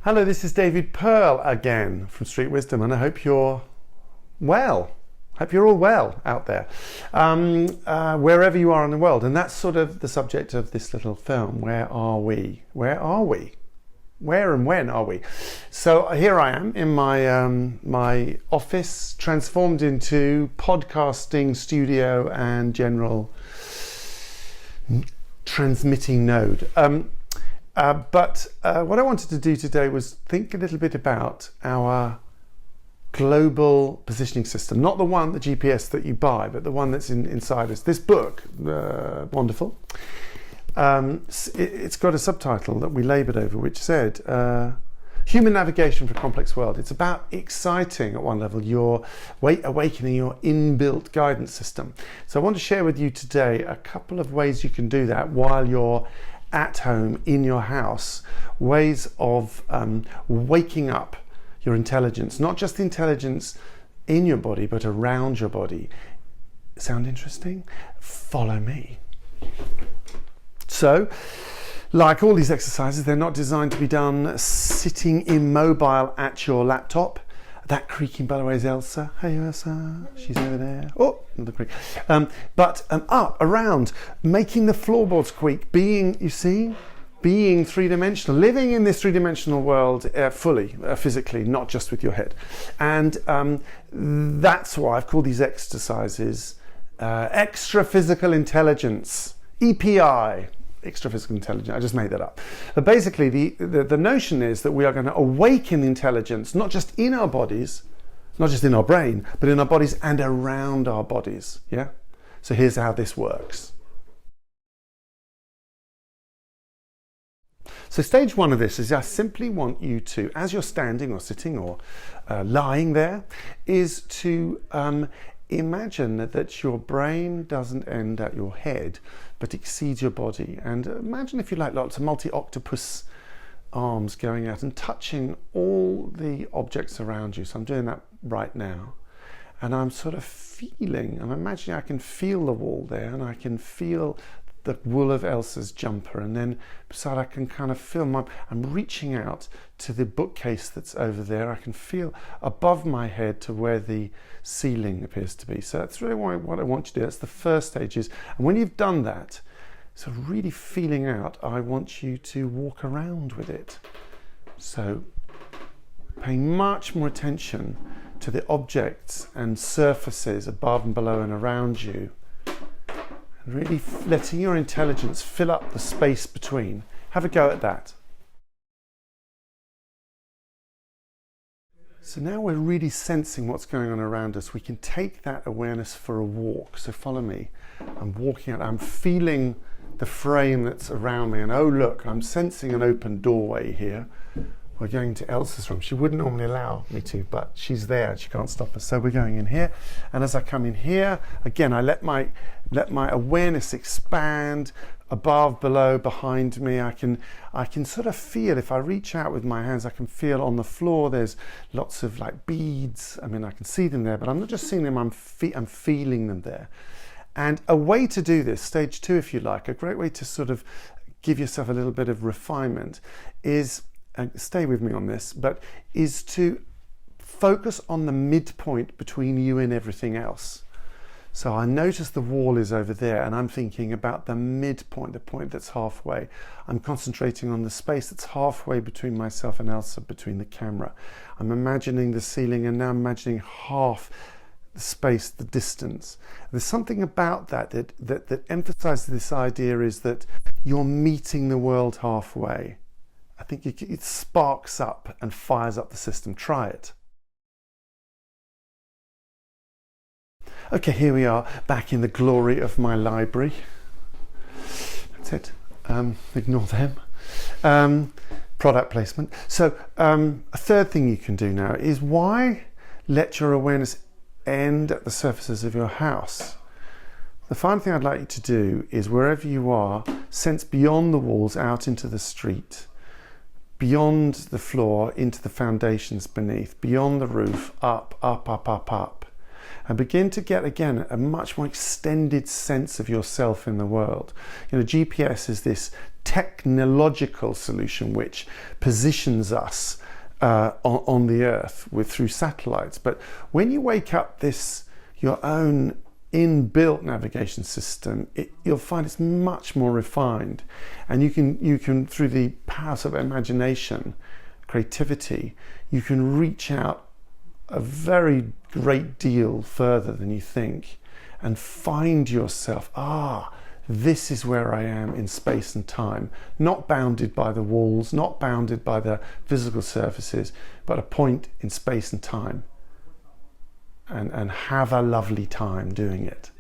Hello, this is David Pearl again from Street Wisdom, and I hope you're well. Hope you're all well out there, wherever you are in the world. And that's sort of the subject of this little film. Where are we? Where are we? Where and when are we? So here I am in my my office, transformed into podcasting studio and general transmitting node. But what I wanted to do today was think a little bit about our global positioning system, not the one, the GPS that you buy, but the one that's inside us. This book, wonderful. It's got a subtitle that we laboured over, which said, Human Navigation for a Complex World. It's about exciting, at one level, your awakening your inbuilt guidance system. So I want to share with you today a couple of ways you can do that while you're at home in your house, ways of waking up your intelligence, not just the intelligence in your body, but around your body. Sound interesting? Follow me. So, like all these exercises, they're not designed to be done sitting immobile at your laptop. That creaking, by the way, is Elsa. Hey, Elsa. She's over there. Oh, another creak. But up, around, making the floorboards squeak, being three-dimensional, living in this three-dimensional world fully, physically, not just with your head. And that's why I've called these exercises extra physical intelligence, EPI. Extra physical intelligence. I just made that up. But basically, the notion is that we are going to awaken intelligence, not just in our bodies, not just in our brain, but in our bodies and around our bodies. Yeah? So here's how this works. So stage one of this is I simply want you to, as you're standing or sitting or lying there, is to imagine that your brain doesn't end at your head, but exceeds your body. And imagine, if you like, lots of multi-octopus arms going out and touching all the objects around you. So I'm doing that right now. And I'm sort of I'm imagining I can feel the wall there, and I can feel the wool of Elsa's jumper, and then beside I can kind of feel I'm reaching out to the bookcase that's over there. I can feel above my head to where the ceiling appears to be. So that's really what I want you to do. That's the first stage is, and when you've done that, so really feeling out, I want you to walk around with it. So paying much more attention to the objects and surfaces above and below and around you, and really letting your intelligence fill up the space between. Have a go at that. So now we're really sensing what's going on around us. We can take that awareness for a walk. So follow me. I'm walking out. I'm feeling the frame that's around me. And oh, look, I'm sensing an open doorway here. We're going to Elsa's room. She wouldn't normally allow me to, but she's there. She can't stop us. So we're going in here. And as I come in here, again, I let my awareness expand above, below, behind me. I can sort of feel, if I reach out with my hands, I can feel on the floor there's lots of like beads. I mean, I can see them there, but I'm not just seeing them, I'm feeling them there. And a way to do this, stage two if you like, a great way to sort of give yourself a little bit of refinement is, stay with me on this, but is to focus on the midpoint between you and everything else. So I notice the wall is over there, and I'm thinking about the midpoint, the point that's halfway. I'm concentrating on the space that's halfway between myself and Elsa, between the camera. I'm imagining the ceiling, and now I'm imagining half the space, the distance. There's something about that emphasizes this idea is that you're meeting the world halfway. I think it sparks up and fires up the system. Try it. Okay, here we are back in the glory of my library. That's it. Ignore them. Product placement. So a third thing you can do now is, why let your awareness end at the surfaces of your house? The final thing I'd like you to do is, wherever you are, sense beyond the walls out into the street, beyond the floor into the foundations beneath, beyond the roof, up, up, up, up, up. and begin to get, again, a much more extended sense of yourself in the world. You know, GPS is this technological solution which positions us on the earth through satellites. But when you wake up your own inbuilt navigation system, you'll find it's much more refined, and you can through the powers of imagination, creativity, you can reach out a very great deal further than you think and find yourself, this is where I am in space and time, not bounded by the walls, not bounded by the physical surfaces, but a point in space and time. And have a lovely time doing it.